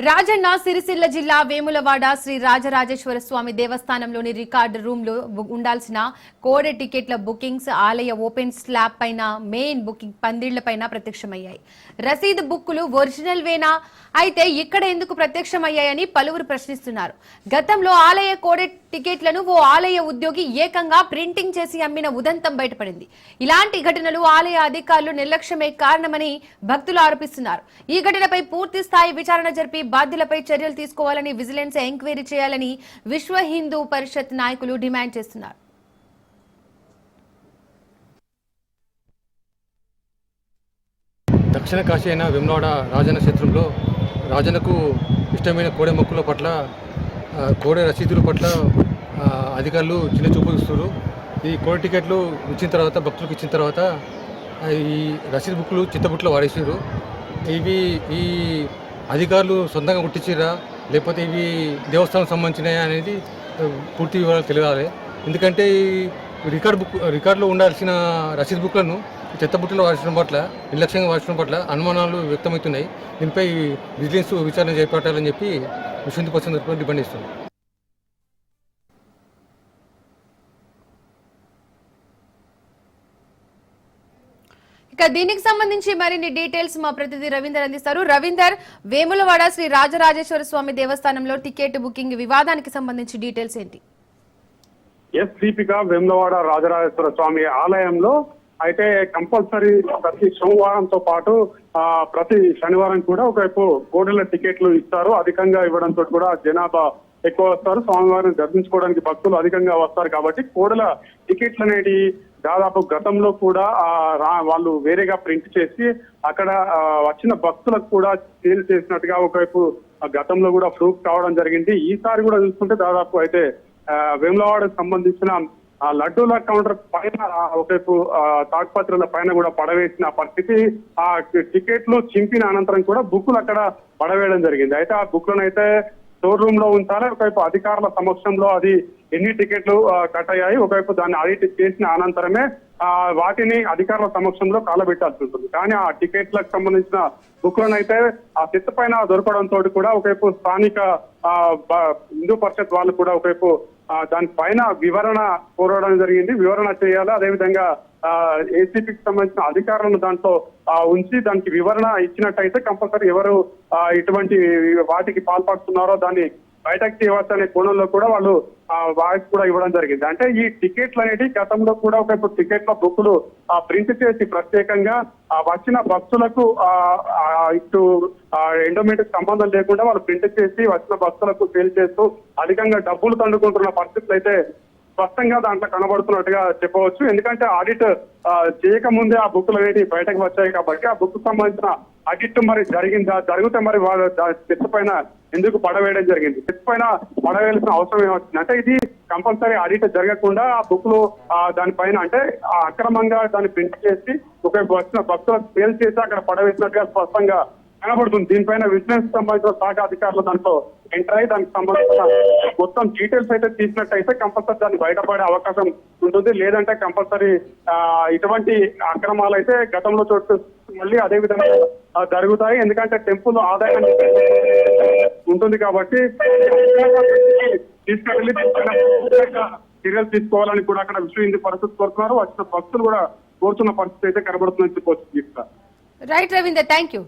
రాజన్న సిరిసిల్ల జిల్లా వేములవాడ శ్రీ రాజరాజేశ్వర స్వామి దేవస్థానంలోని record room లో ఉండాల్సిన కోడె టికెట్ల బుకింగ్స్ ఆలయ ఓపెన్ స్లాబ్ పైన మెయిన్ బుకింగ్ పందిళ్లపైన ప్రత్యక్షమయ్యాయి. రసీదు బుక్కులు ఒరిజినల్ వేనా? అయితే ఇక్కడ ఎందుకు ప్రత్యక్షమయ్యాయని పలువురు ప్రశ్నిస్తున్నారు. గతంలో ఆలయ కోడె టికెట్లను ఓ ఆలయ ఉద్యోగి ఏకంగా ప్రింటింగ్ చేసి అమ్మిన ఉదంతం బయటపడింది. ఇలాంటి ఘటనలు ఆలయ అధికారులు నిర్లక్ష్యమే కారణమని భక్తులు ఆరోపిస్తున్నారు. ఈ ఘటనపై పూర్తి స్థాయి విచారణ జరిపి బాధ్యులపై చర్యలు తీసుకోవాలని, విజిలెన్స్ ఎంక్వైరీ చేయాలని విశ్వ హిందూ పరిషత్ నాయకులు డిమాండ్ చేస్తున్నారు. దక్షిణ కాశీ అయిన వేములవాడ రాజన్న క్షేత్రంలో రాజన్నకు ఇష్టమైన కోడె మొక్కుల పట్ల, కోడె రసీదుల పట్ల అధికారులు చిన్న చూపు ఇస్తారు. ఈ కోడె టికెట్లు ఇచ్చిన తర్వాత, భక్తులకు ఇచ్చిన తర్వాత ఈ రసీదు బుక్లు చిత్తబుట్లో వాడేసారు. ఈ అధికారులు సొంతంగా గుర్తించారా లేకపోతే ఇవి దేవస్థానం సంబంధించినయా అనేది పూర్తి వివరాలు తెలియాలి. ఎందుకంటే ఈ రికార్డులో ఉండాల్సిన రసీదు బుక్లను చెత్తబుట్టలో వాడడం పట్ల, నిర్లక్ష్యంగా వాడడం పట్ల అనుమానాలు వ్యక్తమవుతున్నాయి. దీనిపై విజిలెన్స్ విచారణ చేపట్టాలని చెప్పి విశ్వ హిందూ పరిషత్ తరఫున డిమాండ్ చేస్తుంది. ఇక దీనికి సంబంధించి మరిన్ని డీటెయిల్స్ మా ప్రతినిధి రవీందర్ అందిస్తారు. రవీందర్, వేములవాడ శ్రీ రాజరాజేశ్వర స్వామి దేవస్థానంలో టికెట్ బుకింగ్ వివాదానికి సంబంధించి డీటెయిల్స్ ఏంటి? దీపిక, వేములవాడ రాజరాజేశ్వర స్వామి ఆలయంలో అయితే కంపల్సరీ ప్రతి సోమవారంతో పాటు ప్రతి శనివారం కూడా ఒకవైపు కోడెల టికెట్లు ఇస్తారు. అధికంగా ఇవ్వడంతో కూడా జనాభా ఎక్కువ వస్తారు. స్వామివారిని దర్శించుకోవడానికి భక్తులు అధికంగా వస్తారు. కాబట్టి కోడెల టికెట్లు అనేటి దాదాపు గతంలో కూడా వాళ్ళు వేరేగా ప్రింట్ చేసి అక్కడ వచ్చిన భక్తులకు కూడా సేల్ చేసినట్టుగా ఒకవైపు గతంలో కూడా ప్రూఫ్ కావడం జరిగింది. ఈసారి కూడా చూసుకుంటే దాదాపు అయితే వేములవాడకు సంబంధించిన లడ్డూల కౌంటర్ పైన ఒకవైపు తాడ్పత్రుల పైన కూడా పడవేసిన పరిస్థితి. ఆ టికెట్లు చింపిన అనంతరం కూడా బుక్కులు అక్కడ పడవేయడం జరిగింది. అయితే ఆ బుక్లను అయితే స్టోర్ రూమ్ లో ఉంచాలి. ఒకవైపు అధికారుల సమక్షంలో అది ఎన్ని టికెట్లు కట్ అయ్యాయి, ఒకవైపు దాన్ని ఆడిట్ చేసిన అనంతరమే వాటిని అధికారుల సమక్షంలో కాలబెట్టాల్సి ఉంటుంది. కానీ ఆ టికెట్లకు సంబంధించిన బుక్లను అయితే ఆ సిట్ పైన దొరకడంతో కూడా ఒకవైపు స్థానిక హిందూ పరిషత్ వాళ్ళు కూడా ఒకవైపు దానిపైన వివరణ కోరడం జరిగింది. వివరణ చేయాలి. అదేవిధంగా ఏసీపీకి సంబంధించిన అధికారులను దాంట్లో ఉంచి దానికి వివరణ ఇచ్చినట్టయితే కంపల్సరీ ఎవరు ఇటువంటి వాటికి పాల్పడుతున్నారో దాన్ని బయటకు చేయవచ్చు అనే కోణంలో కూడా వాళ్ళు వాయిస్ కూడా ఇవ్వడం జరిగింది. అంటే ఈ టికెట్లు అనేవి గతంలో కూడా ఒకవైపు టికెట్ల బుక్లు ప్రింట్ చేసి ప్రత్యేకంగా వచ్చిన భక్తులకు ఇటు ఎండోమెంట్కి సంబంధం లేకుండా వాళ్ళు ప్రింట్ చేసి వచ్చిన భక్తులకు సేల్ చేస్తూ అధికంగా డబ్బులు తండుకుంటున్న పరిస్థితులు అయితే స్పష్టంగా దాంట్లో కనబడుతున్నట్టుగా చెప్పవచ్చు. ఎందుకంటే ఆడిట్ చేయకముందే ఆ బుక్లు అనేవి బయటకు వచ్చాయి కాబట్టి ఆ బుక్ సంబంధించిన ఆడిట్ మరి జరిగిందా, జరిగితే మరి వాళ్ళు చెత్త పైన ఎందుకు పడవేయడం జరిగింది, చెత్త పైన పడవేయాల్సిన అవసరం ఏమవుతుంది అంటే ఇది కంపల్సరీ ఆడిట్ జరగకుండా ఆ బుక్లు దానిపైన అంటే అక్రమంగా దాన్ని ప్రింట్ చేసి ఒకవైపు వచ్చిన భక్తులకు సేల్ చేసి అక్కడ పడవేసినట్టుగా స్పష్టంగా కనబడుతుంది. దీనిపైన విజిలెన్స్ సంబంధించిన శాఖ అధికారులు దాంట్లో ఎంటర్ అయ్యి దానికి సంబంధించిన మొత్తం డీటెయిల్స్ అయితే తీసినట్టయితే కంపల్సరీ దాన్ని బయటపడే అవకాశం ఉంటుంది. లేదంటే కంపల్సరీ ఇటువంటి అక్రమాలు అయితే గతంలో చోటు మళ్ళీ అదే విధంగా జరుగుతాయి. ఎందుకంటే టెంపుల్ ఆదాయం ఉంటుంది కాబట్టి తీసుకెళ్లి చర్యలు తీసుకోవాలని కూడా అక్కడ విశ్వ హిందూ పరిషత్ కోరుతున్నారు. వచ్చిన భక్తులు కూడా కోరుతున్న పరిస్థితి అయితే కనబడుతుందని చెప్పవచ్చు. Right Ravinder, thank you.